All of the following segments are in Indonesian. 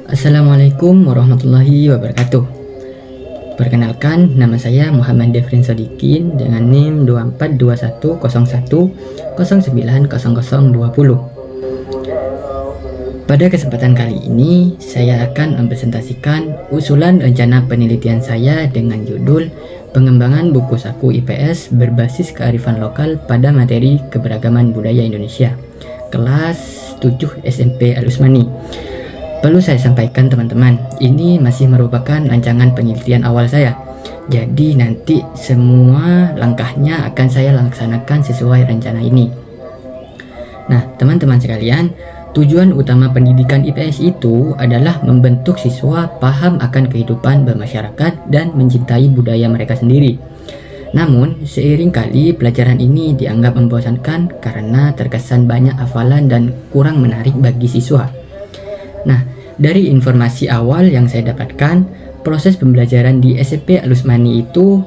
Assalamualaikum warahmatullahi wabarakatuh. Perkenalkan, nama saya Muhammad Devrin Sodikin dengan NIM 242101090020. Pada kesempatan kali ini, saya akan mempresentasikan usulan rencana penelitian saya dengan judul Pengembangan Buku Saku IPS berbasis kearifan lokal pada materi keberagaman budaya Indonesia, kelas 7 SMP Al-Usmani. Perlu saya sampaikan teman-teman, ini masih merupakan rancangan penelitian awal saya. Jadi nanti semua langkahnya akan saya laksanakan sesuai rencana ini. Nah, teman-teman sekalian, tujuan utama pendidikan IPS itu adalah membentuk siswa paham akan kehidupan bermasyarakat dan mencintai budaya mereka sendiri. Namun, seiring kali pelajaran ini dianggap membosankan karena terkesan banyak hafalan dan kurang menarik bagi siswa. Nah, dari informasi awal yang saya dapatkan, proses pembelajaran di SMP Al-Usmani itu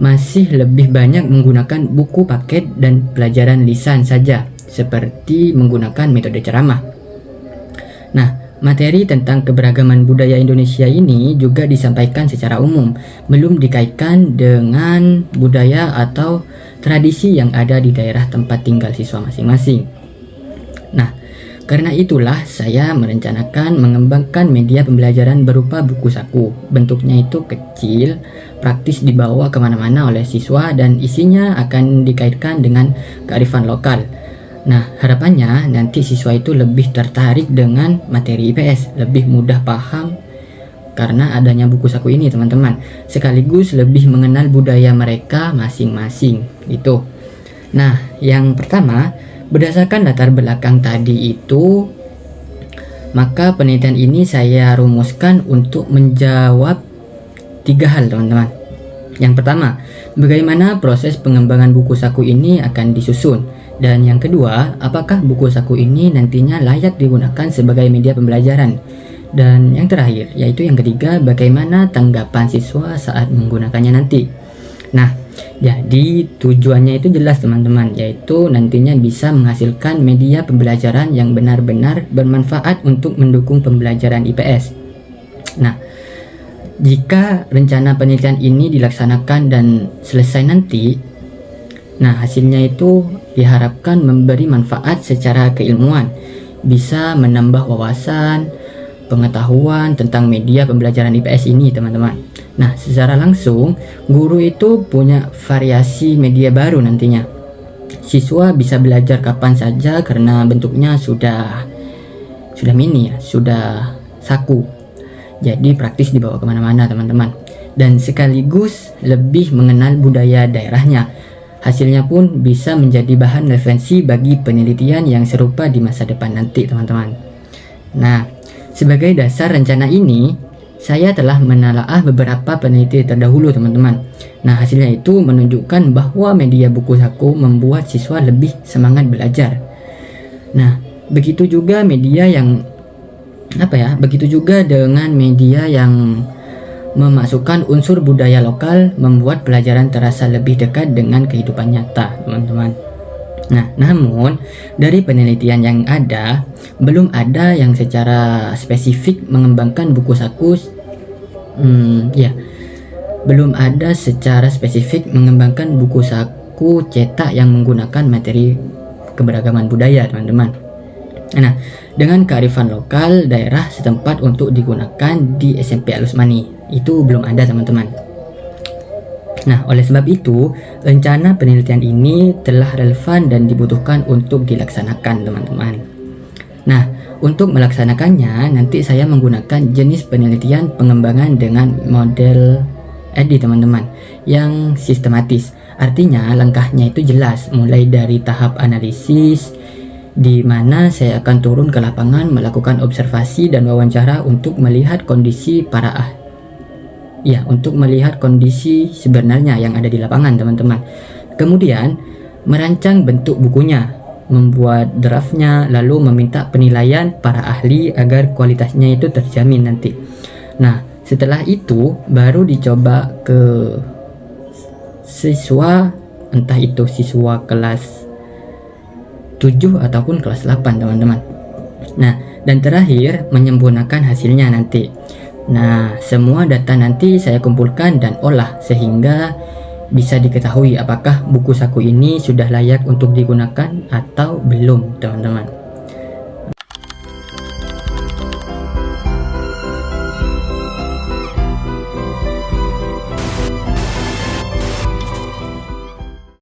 masih lebih banyak menggunakan buku paket dan pelajaran lisan saja, seperti menggunakan metode ceramah. Nah, materi tentang keberagaman budaya Indonesia ini juga disampaikan secara umum, belum dikaitkan dengan budaya atau tradisi yang ada di daerah tempat tinggal siswa masing-masing. Nah, karena itulah saya merencanakan mengembangkan media pembelajaran berupa buku saku. Bentuknya itu kecil, praktis dibawa kemana-mana oleh siswa dan isinya akan dikaitkan dengan kearifan lokal. Nah, harapannya nanti siswa itu lebih tertarik dengan materi IPS, lebih mudah paham karena adanya buku saku ini teman-teman, sekaligus lebih mengenal budaya mereka masing-masing gitu. Nah, yang pertama, berdasarkan latar belakang tadi itu, maka penelitian ini saya rumuskan untuk menjawab 3 hal teman-teman. Yang pertama, bagaimana proses pengembangan buku saku ini akan disusun. Dan yang kedua, apakah buku saku ini nantinya layak digunakan sebagai media pembelajaran. Dan yang terakhir, yaitu yang ketiga, bagaimana tanggapan siswa saat menggunakannya nanti. Nah, jadi tujuannya itu jelas teman-teman, yaitu nantinya bisa menghasilkan media pembelajaran yang benar-benar bermanfaat untuk mendukung pembelajaran IPS. Nah, jika rencana penelitian ini dilaksanakan dan selesai nanti, nah hasilnya itu diharapkan memberi manfaat secara keilmuan, bisa menambah wawasan, pengetahuan tentang media pembelajaran IPS ini teman-teman. Nah, secara langsung, guru itu punya variasi media baru nantinya. Siswa bisa belajar kapan saja karena bentuknya sudah mini ya, sudah saku. Jadi praktis dibawa kemana-mana teman-teman. Dan sekaligus lebih mengenal budaya daerahnya. Hasilnya pun bisa menjadi bahan referensi bagi penelitian yang serupa di masa depan nanti teman-teman. Nah, sebagai dasar rencana ini, saya telah menelaah beberapa peneliti terdahulu teman-teman. Nah, hasilnya itu menunjukkan bahwa media buku saku membuat siswa lebih semangat belajar. Nah, begitu juga dengan media yang memasukkan unsur budaya lokal, membuat pelajaran terasa lebih dekat dengan kehidupan nyata teman-teman. Nah, namun dari penelitian yang ada, belum ada yang secara spesifik mengembangkan buku saku. Belum ada secara spesifik mengembangkan buku saku cetak yang menggunakan materi keberagaman budaya, teman-teman. Nah, dengan kearifan lokal daerah setempat untuk digunakan di SMP Al-Usmani, itu belum ada, teman-teman. Nah, oleh sebab itu, rencana penelitian ini telah relevan dan dibutuhkan untuk dilaksanakan, teman-teman. Nah, untuk melaksanakannya, nanti saya menggunakan jenis penelitian pengembangan dengan model EDI, teman-teman, yang sistematis. Artinya, langkahnya itu jelas, mulai dari tahap analisis, di mana saya akan turun ke lapangan melakukan observasi dan wawancara untuk melihat kondisi untuk melihat kondisi sebenarnya yang ada di lapangan, teman-teman. Kemudian merancang bentuk bukunya, membuat draftnya, lalu meminta penilaian para ahli agar kualitasnya itu terjamin nanti. Nah, setelah itu baru dicoba ke siswa, entah itu siswa kelas 7 ataupun kelas 8, teman-teman. Nah, Dan terakhir, menyempurnakan hasilnya nanti. Nah, semua data nanti saya kumpulkan dan olah sehingga bisa diketahui apakah buku saku ini sudah layak untuk digunakan atau belum, teman-teman.